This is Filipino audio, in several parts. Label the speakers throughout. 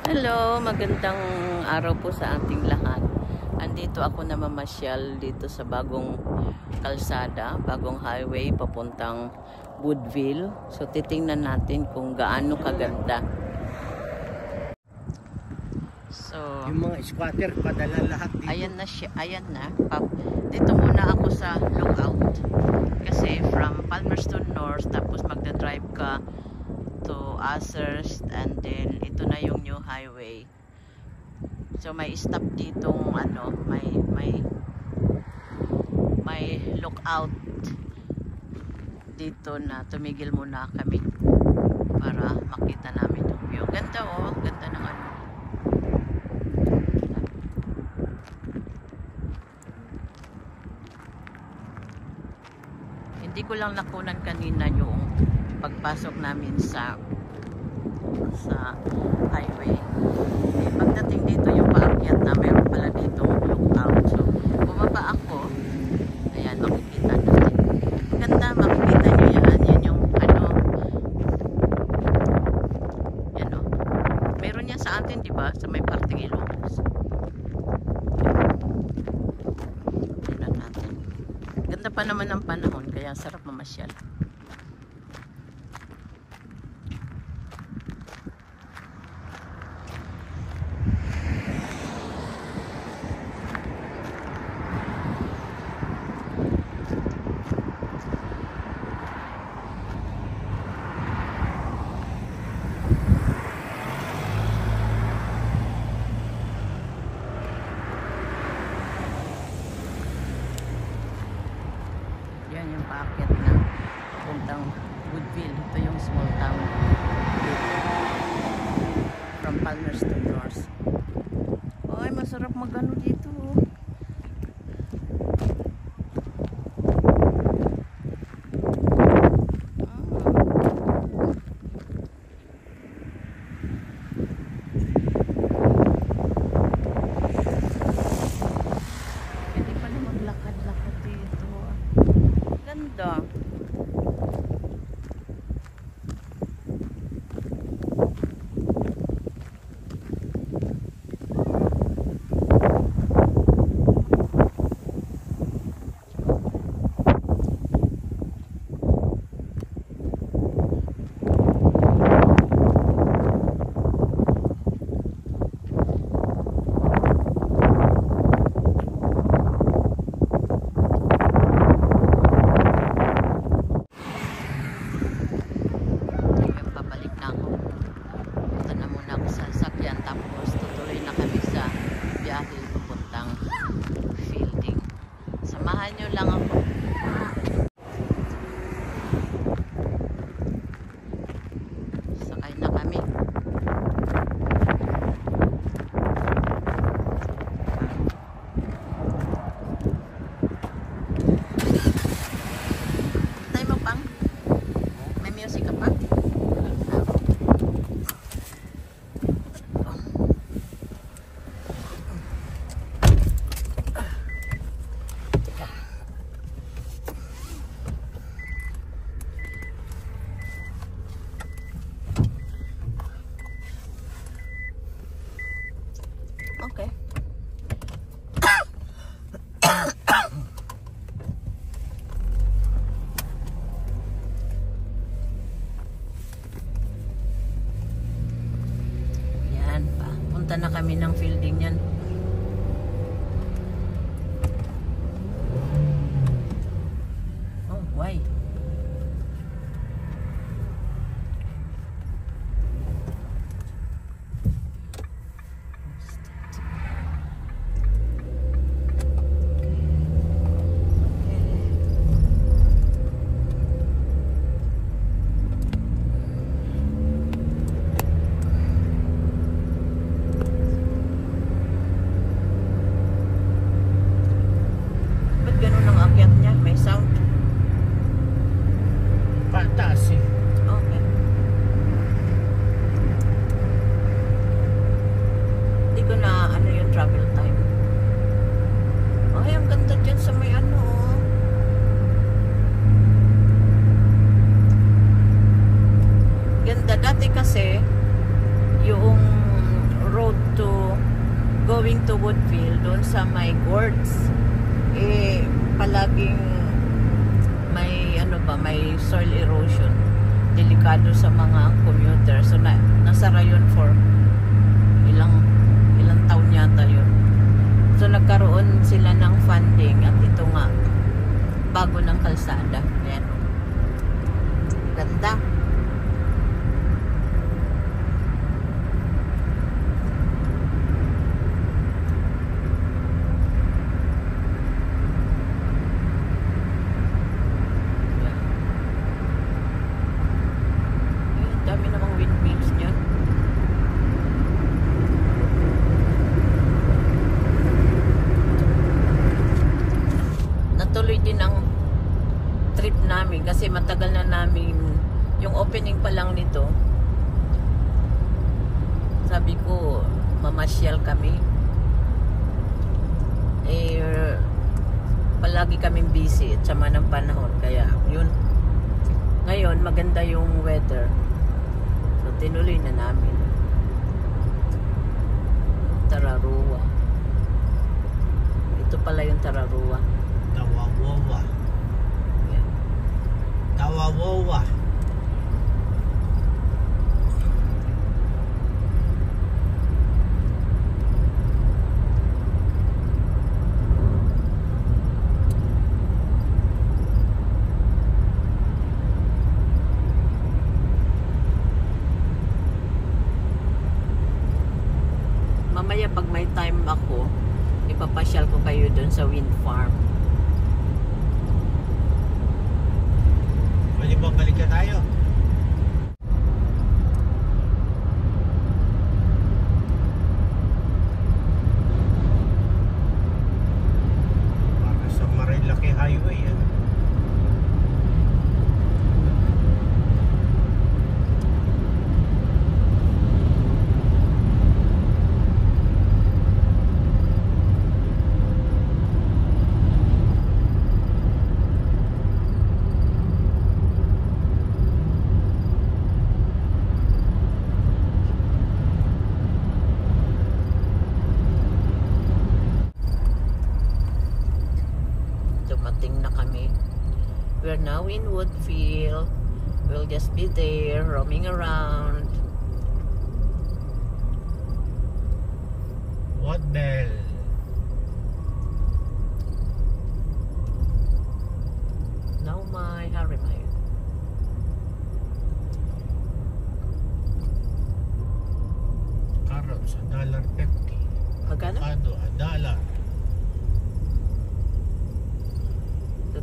Speaker 1: Hello, magandang araw po sa ating lahat. Andito ako na mamasyal dito sa bagong kalsada, bagong highway papuntang Woodville. So titingnan natin kung gaano kaganda. So
Speaker 2: yung mga squatter padala lahat dito.
Speaker 1: Ayan na siya, ayan na. Dito muna ako sa lookout. Kasi from Palmerston North tapos magda-drive ka to Ashurst and then ito na yung new highway. So may stop ditong ano, may lookout dito na tumigil muna kami para makita namin yung view. Ganda oh, ganda ng ano. Hindi ko lang nakunan kanina yung pagpasok namin sa highway. Eh, pagdating dito yung paakyat na mayroon pala dito lookout. So bumaba ako. Ayan, makikita natin. Ganda, makikita nyo yan. Yan yung ano. Yan o. Meron yan sa atin, diba? Sa may parting Ilocos. Tingnan natin. Ganda pa naman ang panahon, kaya sarap mamasyal. Yan yung paakyat na puntang Woodville. Ito yung small town from Palmerston North. Ay, masarap magano dito. Pwede pala maglakad-lakad dito. Ganda. Tapos tutuloy na kami sa biyahe papuntang Fielding. Samahan nyo lang ako. Sakay na kami. Tayo mo pang? May music ka pa? Okay. Yan pa. Punta na kami ng Fielding yan. Oh, why? going to Woodville, doon sa may Gourds, palaging may may soil erosion. Delikado sa mga commuter. So nasara yun for ilang taon yata yun. So nagkaroon sila ng funding at ito nga bago ng kalsada. Ayan. Ganda. Dami namang windmills niyan. Natuloy din ang trip namin kasi matagal na namin yung opening pa lang nito. Sabi ko mamasyal kami. Palagi kaming busy at sama ng panahon, kaya yun. Ngayon maganda yung weather. So, tinuloy na namin. Tararua. Ito pala yung Tararua.
Speaker 2: Tawawawa.
Speaker 1: Yeah.
Speaker 2: Tawawawa.
Speaker 1: Mamaya pag may time ako, ipapasyal ko kayo dun sa wind farm.
Speaker 2: Pwede bang balik ka tayo? Para sa Marilaki Highway yan.
Speaker 1: Dumating na kami. We're now in Woodville. We'll just be there, roaming around.
Speaker 2: Woodville.
Speaker 1: Now my Harimay.
Speaker 2: Carrots, $1.50.
Speaker 1: Magkano?
Speaker 2: Avocado, $1.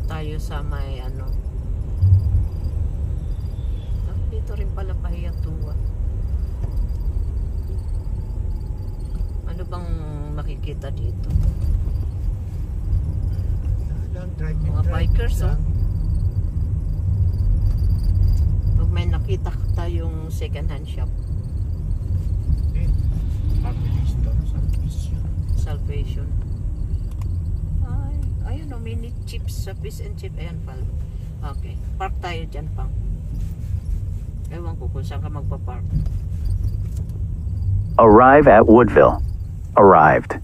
Speaker 1: Tayo sa may dito rin pala Pahiatua. Ano bang makikita dito? Mga bikers, oh. Pag may nakita tayong second hand shop,
Speaker 2: Family store,
Speaker 1: Salvation. Ayun o, mini chips sa fish and chip. Ayan pala. Okay, park tayo dyan pang. Ewan ko kung saan ka magpa-park.
Speaker 3: Arrive at Woodville. Arrived.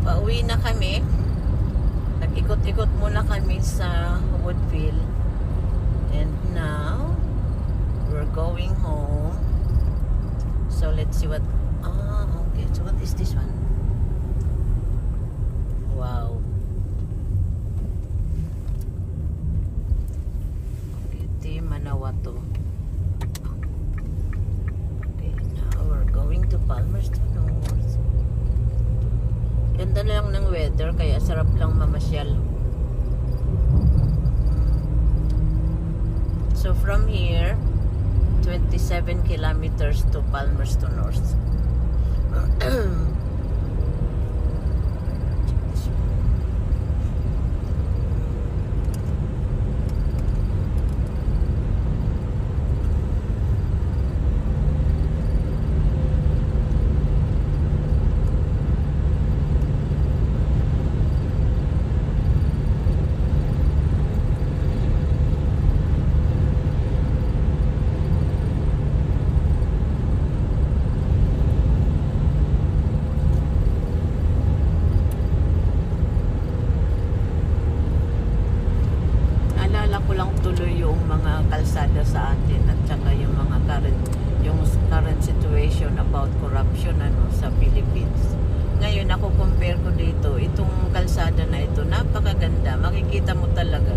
Speaker 1: Pauwi na kami. Nag-ikot-ikot muna kami sa Woodville. And now, we're going home. So let's see what... okay. So what is this one? Wow. Okay, Manawatu. Okay, now we're going to Palmerston North. Ganda lang ng weather, kaya sarap lang mamasyal. So from here, 27 kilometers to Palmerston North. makikita mo talaga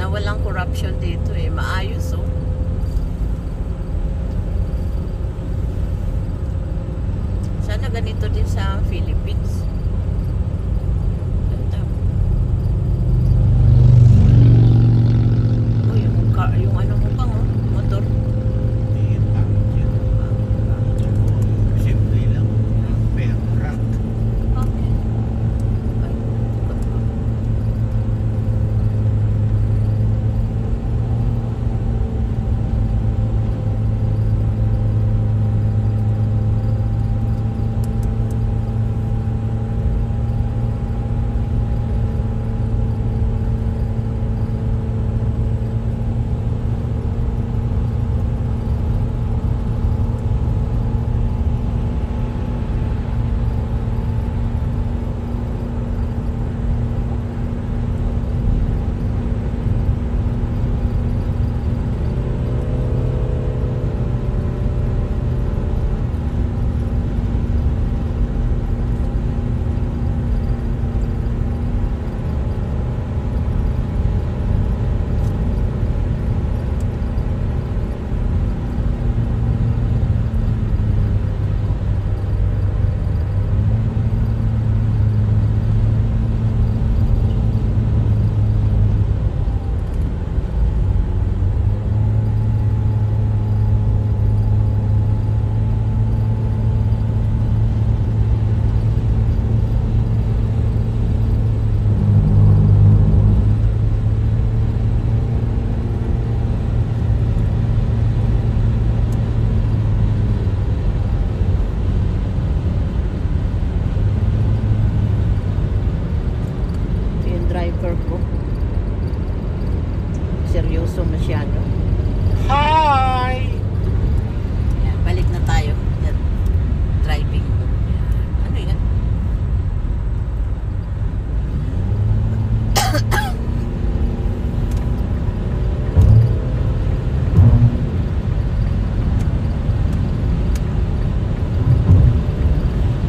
Speaker 1: na walang corruption dito eh. Maayos oh. Sana ganito din sa Philippines. Ganda. Oh, yung ano mo pang oh, motor.
Speaker 2: Hindi, pangit yun. Simple lang. May rock.
Speaker 1: Okay. Driver ko. Seryoso masyado.
Speaker 2: Hi!
Speaker 1: Yan, balik na tayo. Yan. Driving. Ano yan?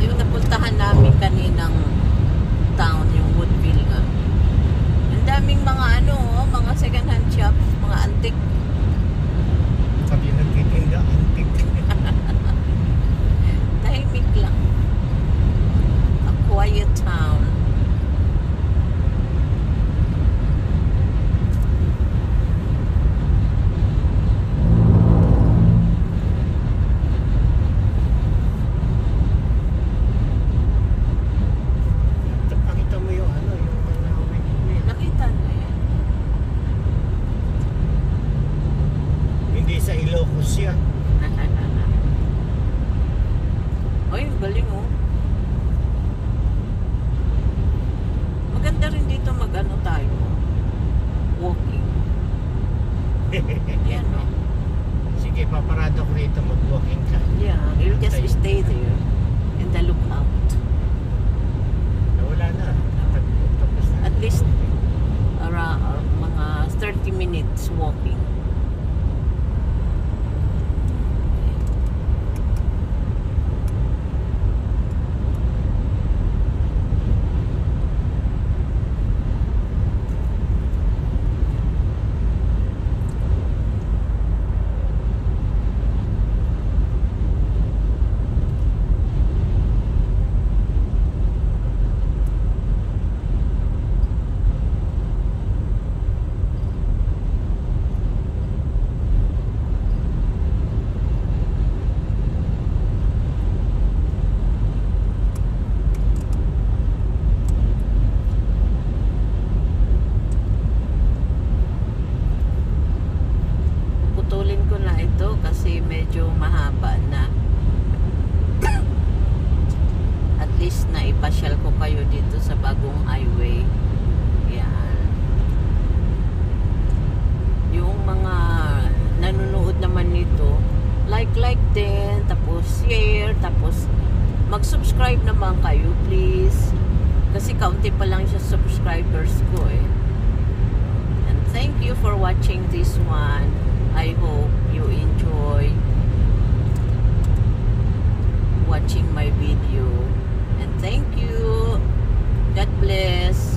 Speaker 1: Yung napuntahan namin kaninang town, yung Woodville nga. Ang daming mga mga second hand shops, mga antique.
Speaker 2: Sabi nagtitinda, antik.
Speaker 1: Tahimik lang. A quiet town.
Speaker 2: Pakita mo yung yung mga windmill.
Speaker 1: Nakita na yan.
Speaker 2: Hindi sa Ilocos yan.
Speaker 1: Ay, galing oh. Maganda rin dito mag-ano tayo. Walking. Yan oh.
Speaker 2: Sige, paparado ko rito, mag-walking ka.
Speaker 1: Yeah, you'll just stay there in the lookout.
Speaker 2: Wala na. Tapos na.
Speaker 1: At least around mga 30 minutes walking. Putulin ko na ito kasi medyo mahaba na. At least na ipasyal ko kayo dito sa bagong highway. Yan. Yung mga nanonood naman nito, like din, tapos share, tapos mag-subscribe naman kayo please. Kasi kaunti pa lang siya subscribers ko eh. And thank you for watching this one. I hope you enjoy watching my video. And thank you. God bless.